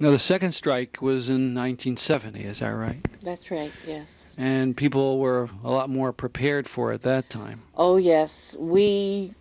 Now, the second strike was in 1970, is that right? That's right, yes. And people were a lot more prepared for it that time. Oh, yes. We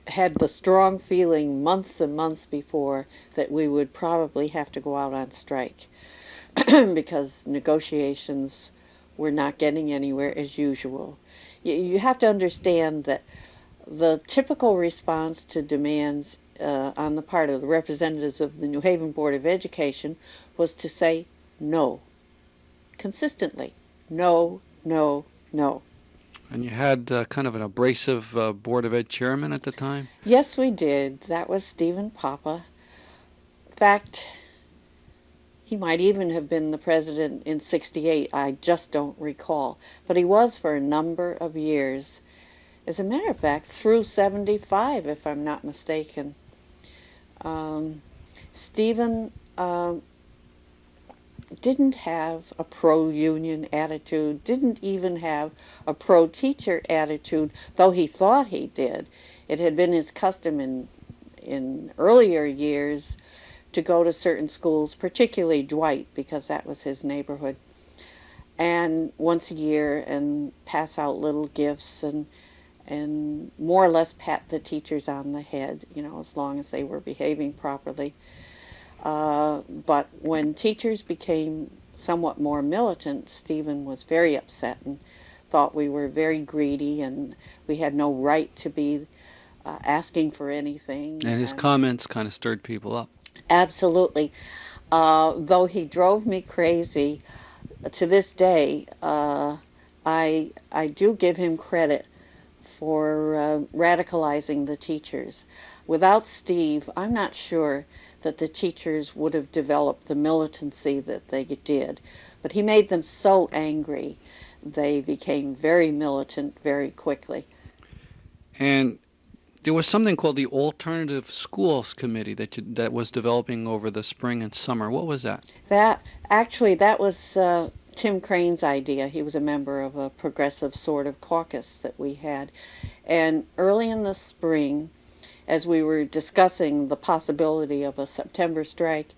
had the strong feeling months and months before that we would probably have to go out on strike because negotiations were not getting anywhere as usual. You have to understand that the typical response to demands on the part of the representatives of the New Haven Board of Education was to say no, consistently. No, no, no. And you had kind of an abrasive Board of Ed chairman at the time? Yes, we did. That was Stephen Papa. In fact, he might even have been the president in 68. I just don't recall. But he was for a number of years. As a matter of fact, through 75, if I'm not mistaken. Stephen didn't have a pro-union attitude, didn't even have a pro-teacher attitude, though he thought he did. It had been his custom in earlier years to go to certain schools, particularly Dwight, because that was his neighborhood, and once a year and pass out little gifts and more or less pat the teachers on the head, as long as they were behaving properly. But when teachers became somewhat more militant, Stephen was very upset and thought we were very greedy and we had no right to be asking for anything. And his comments kind of stirred people up. Absolutely. Though he drove me crazy, to this day, I do give him credit for radicalizing the teachers. Without Steve, I'm not sure that the teachers would have developed the militancy that they did. But he made them so angry, they became very militant very quickly. And there was something called the Alternative Schools Committee that was developing over the spring and summer. What was that? That was Tim Crane's idea. He was a member of a progressive sort of caucus that we had. And early in the spring, as we were discussing the possibility of a September strike,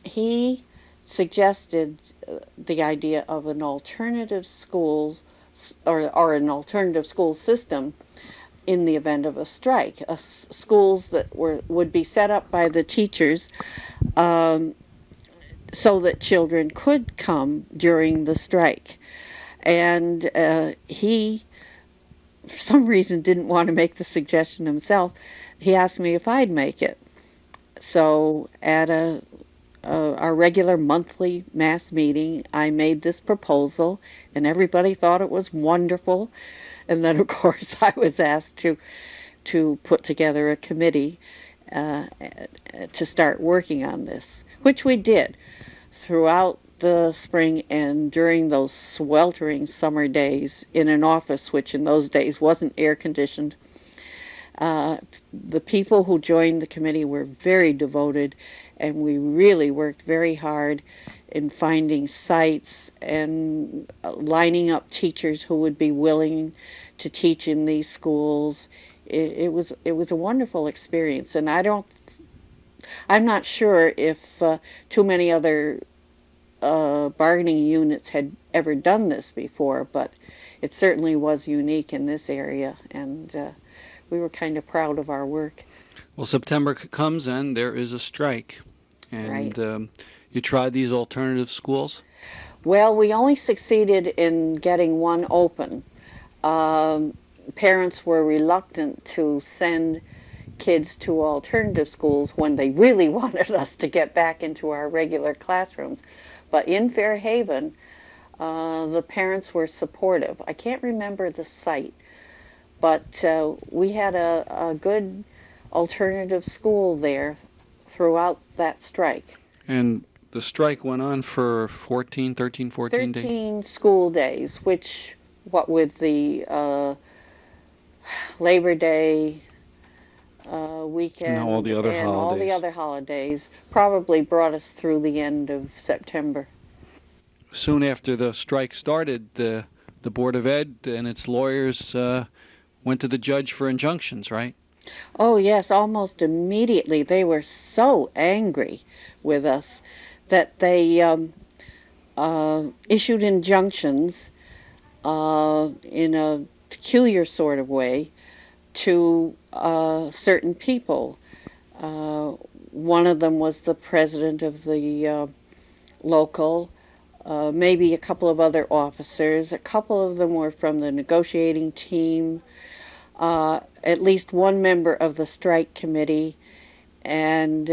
he suggested the idea of an alternative schools or an alternative school system in the event of a strike. Schools that would be set up by the teachers so that children could come during the strike. And he, for some reason, didn't want to make the suggestion himself. He asked me if I'd make it. So at our regular monthly mass meeting, I made this proposal, and everybody thought it was wonderful. And then, of course, I was asked to put together a committee to start working on this, which we did throughout the spring and during those sweltering summer days in an office which in those days wasn't air conditioned. The people who joined the committee were very devoted, and we really worked very hard in finding sites and lining up teachers who would be willing to teach in these schools. It was a wonderful experience, and I'm not sure if too many other bargaining units had ever done this before, but it certainly was unique in this area, and we were kind of proud of our work. Well, September comes and there is a strike. And Right. You tried these alternative schools? Well, we only succeeded in getting one open. Parents were reluctant to send kids to alternative schools when they really wanted us to get back into our regular classrooms. But in Fairhaven, the parents were supportive. I can't remember the site, but we had a good alternative school there throughout that strike. And the strike went on for 14 days? 13 school days, which, what with the Labor Day weekend And all the other and all the holidays. other holidays, probably brought us through the end of September. Soon after the strike started, the Board of Ed and its lawyers went to the judge for injunctions, right? Oh, yes, almost immediately. They were so angry with us that they issued injunctions in a peculiar sort of way to certain people. Uh, One of them was the president of the local, maybe a couple of other officers. A couple of them were from the negotiating team, at least one member of the strike committee, and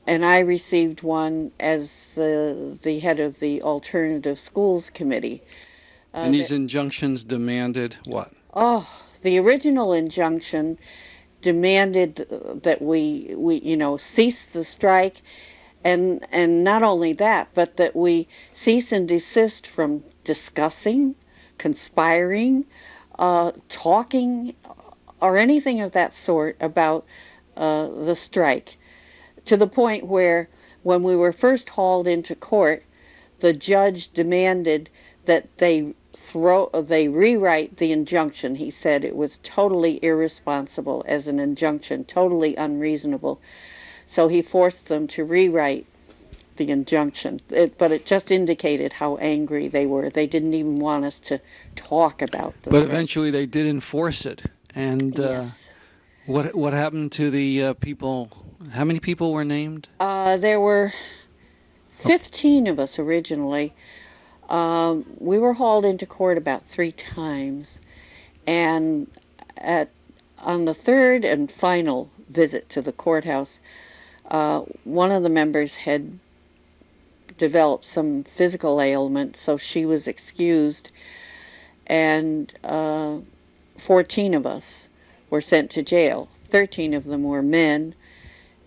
I received one as the head of the alternative schools committee. And That these injunctions demanded what? oh, the original injunction demanded that we cease the strike, and not only that, but that we cease and desist from discussing, conspiring, talking, or anything of that sort about the strike, to the point where when we were first hauled into court, the judge demanded that they rewrite the injunction. He said it was totally irresponsible as an injunction, totally unreasonable. So he forced them to rewrite the injunction. But it just indicated how angry they were. They didn't even want us to talk about the But strike. eventually they did enforce it. And Yes. what happened to the people? How many people were named? There were 15 of us originally. We were hauled into court about 3 times, and on the third and final visit to the courthouse, one of the members had developed some physical ailment, so she was excused, and 14 of us were sent to jail. 13 of them were men,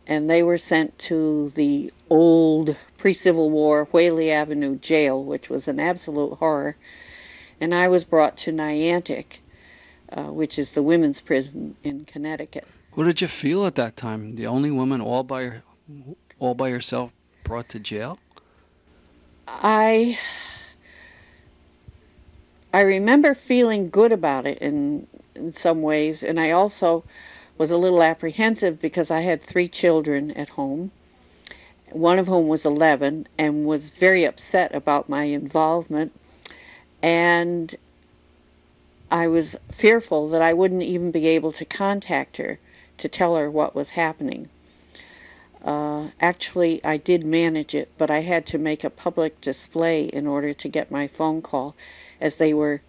and they were sent to the old pre-Civil War Whaley Avenue jail, which was an absolute horror. And I was brought to Niantic, which is the women's prison in Connecticut. What did you feel at that time? The only woman all by herself brought to jail? I remember feeling good about it in some ways, and I also was a little apprehensive because I had 3 children at home, one of whom was 11 and was very upset about my involvement, and I was fearful that I wouldn't even be able to contact her to tell her what was happening. Actually, I did manage it, but I had to make a public display in order to get my phone call. As they were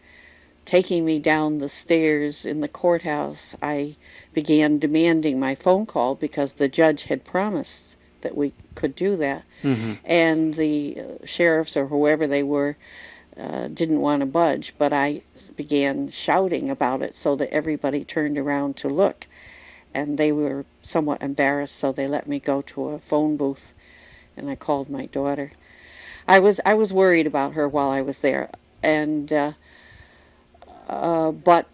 taking me down the stairs in the courthouse, I began demanding my phone call because the judge had promised that we could do that. Mm-hmm. And the sheriffs or whoever they were didn't want to budge, but I began shouting about it so that everybody turned around to look. And they were somewhat embarrassed, so they let me go to a phone booth, and I called my daughter. I was worried about her while I was there, and but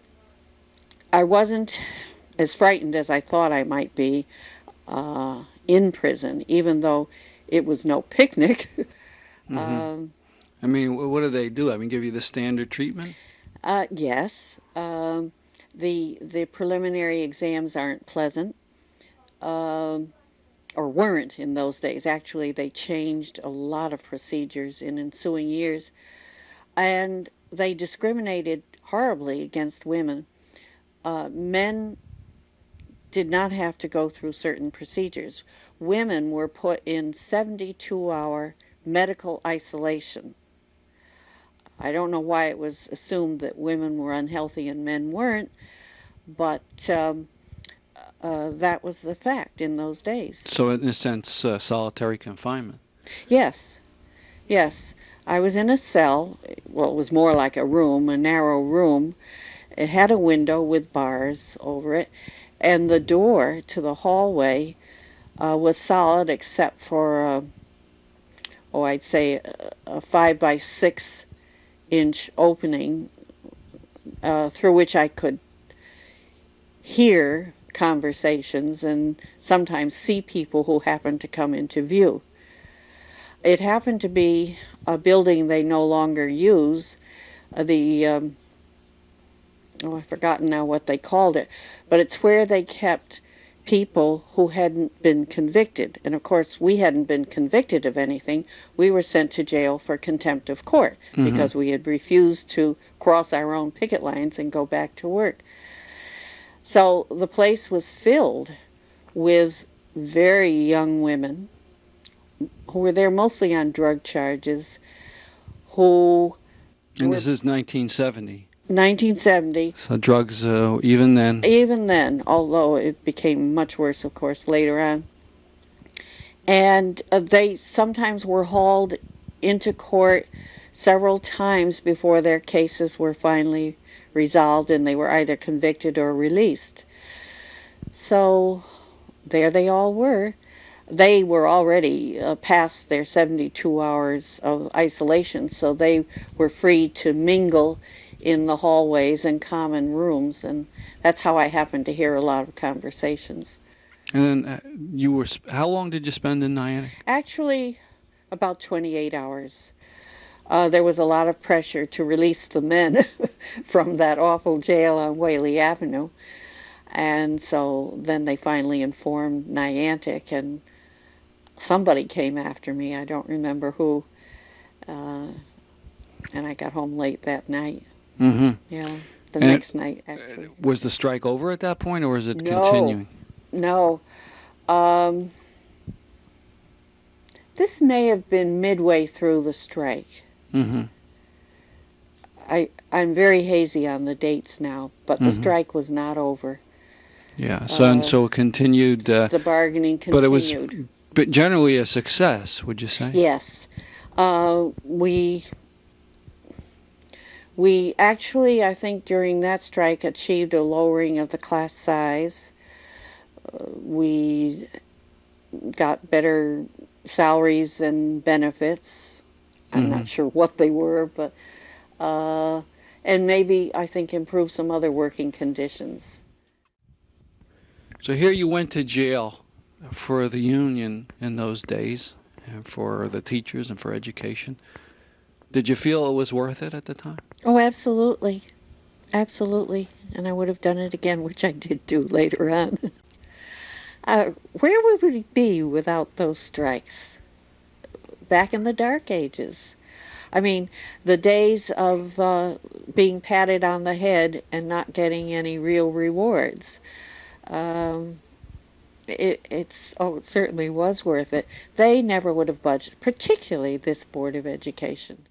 I wasn't as frightened as I thought I might be in prison, even though it was no picnic. Mm-hmm. I mean, what do they do? I mean, give you the standard treatment? Yes. The preliminary exams aren't pleasant, or weren't in those days. Actually, they changed a lot of procedures in ensuing years, and they discriminated horribly against women. Men did not have to go through certain procedures. Women were put in 72-hour medical isolation. I don't know why it was assumed that women were unhealthy and men weren't, but that was the fact in those days. So, in a sense, solitary confinement. Yes, yes. I was in a cell. Well, it was more like a room, a narrow room. It had a window with bars over it, and the door to the hallway was solid except for, I'd say a 5 by 6 inch opening through which I could hear conversations and sometimes see people who happened to come into view. It happened to be a building they no longer use. The oh, I've forgotten now what they called it, but it's where they kept people who hadn't been convicted. And of course, we hadn't been convicted of anything. We were sent to jail for contempt of court Hmm. because we had refused to cross our own picket lines and go back to work. So the place was filled with very young women who were there mostly on drug charges, who And were this is 1970. 1970. So drugs, even then. Even then, although it became much worse, of course, later on. And they sometimes were hauled into court several times before their cases were finally resolved and they were either convicted or released. So there they all were. They were already past their 72 hours of isolation, so they were free to mingle in the hallways and common rooms, and that's how I happened to hear a lot of conversations. And then how long did you spend in Niantic? Actually, about 28 hours. There was a lot of pressure to release the men from that awful jail on Whaley Avenue, and so then they finally informed Niantic, and somebody came after me. I don't remember who, and I got home late that night. Hmm. Yeah, the And next night, actually. was the strike over at that point, or is it No, continuing? no. Um, this may have been midway through the strike. Hmm. I'm very hazy on the dates now, but the Mhm. strike was not over. Yeah. So it continued, The bargaining but it was, continued. but generally a success, would you say? Yes. We actually, I think, during that strike achieved a lowering of the class size. We got better salaries and benefits. I'm Mhm. not sure what they were, but and maybe I think improved some other working conditions. So here you went to jail for the union in those days, and for the teachers and for education. Did you feel it was worth it at the time? Oh, absolutely. Absolutely. And I would have done it again, which I did do later on. Where would we be without those strikes? Back in the dark ages. I mean, the days of being patted on the head and not getting any real rewards. Um, it certainly was worth it. They never would have budged, particularly this Board of Education.